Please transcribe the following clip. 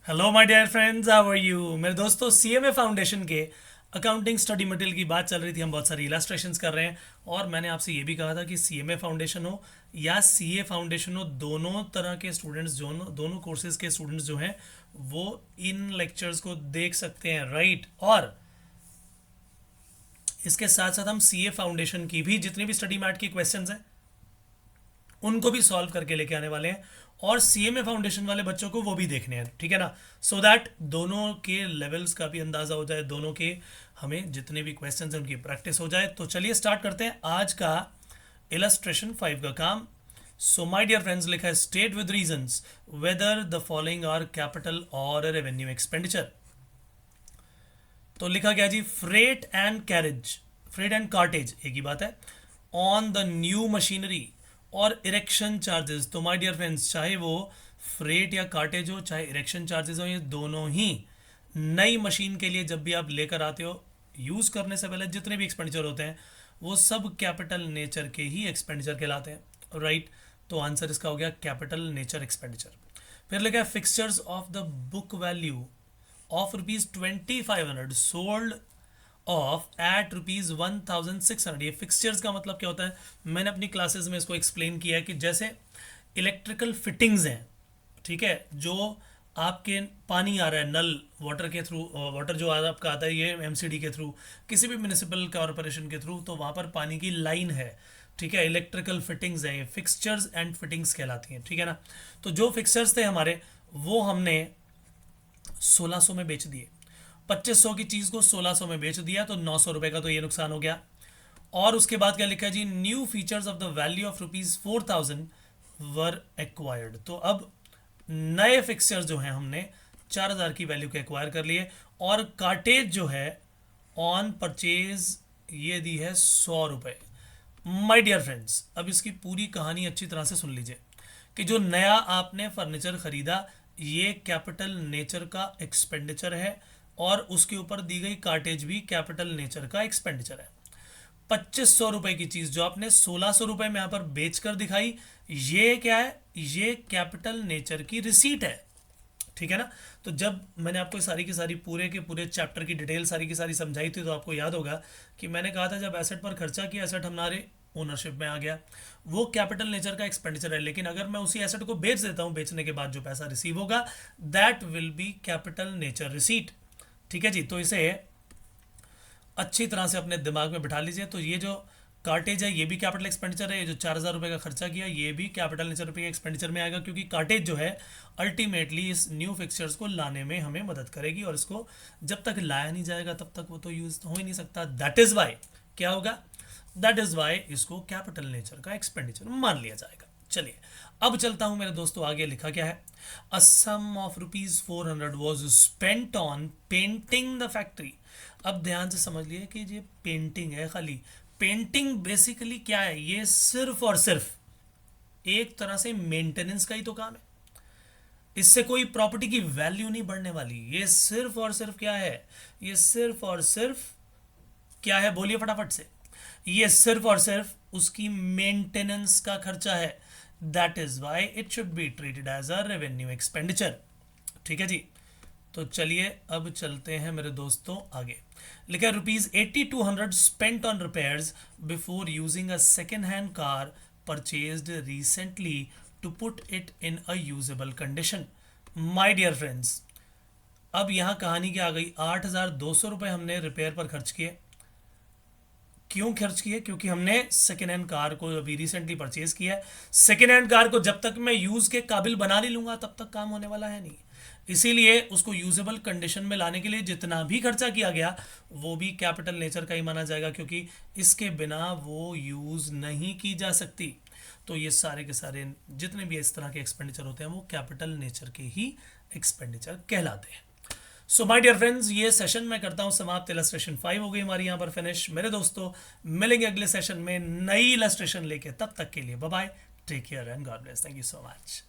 Hello my dear friends, how are you. मेरे दोस्तों, CMA foundation के अकाउंटिंग स्टडी मटेरियल की बात चल रही थी। हम बहुत सारी इलास्ट्रेशंस कर रहे हैं और मैंने आपसे ये भी कहा था कि सीएमए फाउंडेशन हो या सीए फाउंडेशन हो, दोनों तरह के स्टूडेंट्स जो दोनों कोर्सेज के स्टूडेंट्स जो हैं वो इन लेक्चर्स को देख सकते हैं, राइट। और इसके साथ साथ हम सीए फाउंडेशन की भी जितनी भी स्टडी मैट की क्वेश्चंस हैं उनको भी सॉल्व करके लेके आने वाले हैं और सीएमए फाउंडेशन वाले बच्चों को वो भी देखने हैं, ठीक है ना। सो दैट दोनों के लेवल्स का भी अंदाज़ा हो जाए, दोनों के हमें जितने भी क्वेश्चन हैं उनकी प्रैक्टिस हो जाए। तो चलिए स्टार्ट करते हैं आज का इलस्ट्रेशन 5 का काम। सो माय डियर फ्रेंड्स, लिखा है state with reasons whether the following are capital और रेवेन्यू एक्सपेंडिचर। तो लिखा गया जी, freight and carriage, freight and cartage एक ही बात है, ऑन द न्यू मशीनरी और इरेक्शन चार्जेस। तो माय डियर फ्रेंड्स, चाहे वो फ्रेट या कार्टेज हो चाहे इरेक्शन चार्जेस हो, ये दोनों ही नई मशीन के लिए जब भी आप लेकर आते हो, यूज़ करने से पहले जितने भी एक्सपेंडिचर होते हैं वो सब कैपिटल नेचर के ही एक्सपेंडिचर कहलाते हैं, राइट। तो आंसर इसका हो गया कैपिटल नेचर एक्सपेंडिचर। फिर लिखा है fixtures of the book value of ₹2500 sold off at ₹1600। ये फिक्सचर्स का मतलब क्या होता है, मैंने अपनी क्लासेस में इसको एक्सप्लेन किया है कि जैसे इलेक्ट्रिकल फिटिंग्स हैं, ठीक है, जो आपके पानी आ रहा है नल वाटर के थ्रू, वाटर जो आपका आता है ये एमसीडी के थ्रू, किसी भी म्यूनिसिपल कॉरपोरेशन के थ्रू, तो वहाँ पर पानी की लाइन है, ठीक है, इलेक्ट्रिकल फिटिंग्स हैं, ये फिक्सचर्स एंड फिटिंग्स कहलाती हैं, ठीक है ना। तो जो फिक्सचर्स थे हमारे वो हमने 1600 में बेच दिए, 2500 की चीज़ को 1600 में बेच दिया, तो 900 रुपये का तो ये नुकसान हो गया। और उसके बाद क्या लिखा है जी, new features of the value of ₹4000 were acquired. तो अब नए फिक्सचर्स जो हैं हमने 4000 की वैल्यू के एक्वायर कर लिए और कार्टेज जो है ऑन परचेज ये दी है 100 रुपये। माय डियर फ्रेंड्स, अब इसकी पूरी कहानी अच्छी तरह से सुन लीजिए कि जो नया आपने फर्नीचर खरीदा ये कैपिटल नेचर का एक्सपेंडिचर है और उसके ऊपर दी गई कार्टेज भी कैपिटल नेचर का एक्सपेंडिचर है। 2500 रुपये की चीज़ जो आपने 1600 रुपये में यहाँ पर बेचकर दिखाई, ये क्या है, ये कैपिटल नेचर की रिसीट है, ठीक है ना। तो जब मैंने आपको सारी की सारी पूरे के पूरे चैप्टर की डिटेल सारी की सारी समझाई थी तो आपको याद होगा कि मैंने कहा था जब एसेट पर खर्चा किया एसेट हमारे ओनरशिप में आ गया, वो कैपिटल नेचर का एक्सपेंडिचर है। लेकिन अगर मैं उसी एसेट को बेच देता हूँ, बेचने के बाद जो पैसा रिसीव होगा that will be capital nature receipt, ठीक है जी। तो इसे अच्छी तरह से अपने दिमाग में बिठा लीजिए। तो ये जो कार्टेज है ये भी कैपिटल एक्सपेंडिचर है, ये जो 4000 रुपये का खर्चा किया ये भी कैपिटल नेचर रुपये के एक्सपेंडिचर में आएगा, क्योंकि कार्टेज जो है अल्टीमेटली इस न्यू फिक्सचर्स को लाने में हमें मदद करेगी और इसको जब तक लाया नहीं जाएगा तब तक वो तो यूज हो ही नहीं सकता। दैट इज़ वाई क्या होगा, दैट इज़ वाई इसको कैपिटल नेचर का एक्सपेंडिचर मान लिया जाएगा। चलिए अब चलता हूं मेरे दोस्तों, आगे लिखा क्या है, a sum of ₹400 was spent on painting the factory. अब ध्यान से समझ लिए कि ये पेंटिंग है, खाली पेंटिंग बेसिकली क्या है, ये सिर्फ और सिर्फ एक तरह से मेंटेनेंस का ही तो काम है, इससे कोई प्रॉपर्टी की वैल्यू नहीं बढ़ने वाली। ये सिर्फ और सिर्फ क्या है, ये सिर्फ और सिर्फ क्या है, बोलिए फटाफट से, ये सिर्फ और सिर्फ उसकी मेंटेनेंस का खर्चा है। That is why it should be treated as a revenue expenditure, ठीक है जी। तो चलिए अब चलते हैं मेरे दोस्तों आगे। लिखा है ₹8200 spent on repairs before using a second hand car purchased recently to put it in a usable condition. My dear friends, अब यहाँ कहानी क्या आ गई, ₹8200 हमने रिपेयर पर खर्च किए। क्यों खर्च किए, क्योंकि हमने सेकेंड हैंड कार को अभी रिसेंटली परचेज किया है। सेकेंड हैंड कार को जब तक मैं यूज़ के काबिल बना नहीं लूँगा तब तक काम होने वाला है नहीं, इसीलिए उसको यूजेबल कंडीशन में लाने के लिए जितना भी खर्चा किया गया वो भी कैपिटल नेचर का ही माना जाएगा, क्योंकि इसके बिना वो यूज़ नहीं की जा सकती। तो ये सारे के सारे जितने भी इस तरह के एक्सपेंडिचर होते हैं वो कैपिटल नेचर के ही एक्सपेंडिचर कहलाते हैं। सो माय डियर फ्रेंड्स, ये सेशन मैं करता हूँ समाप्त। इलस्ट्रेशन 5 हो गई हमारी यहाँ पर फिनिश। मेरे दोस्तों मिलेंगे अगले सेशन में नई इलस्ट्रेशन लेके, तब तक के लिए bye bye, take care and God bless, thank you so much.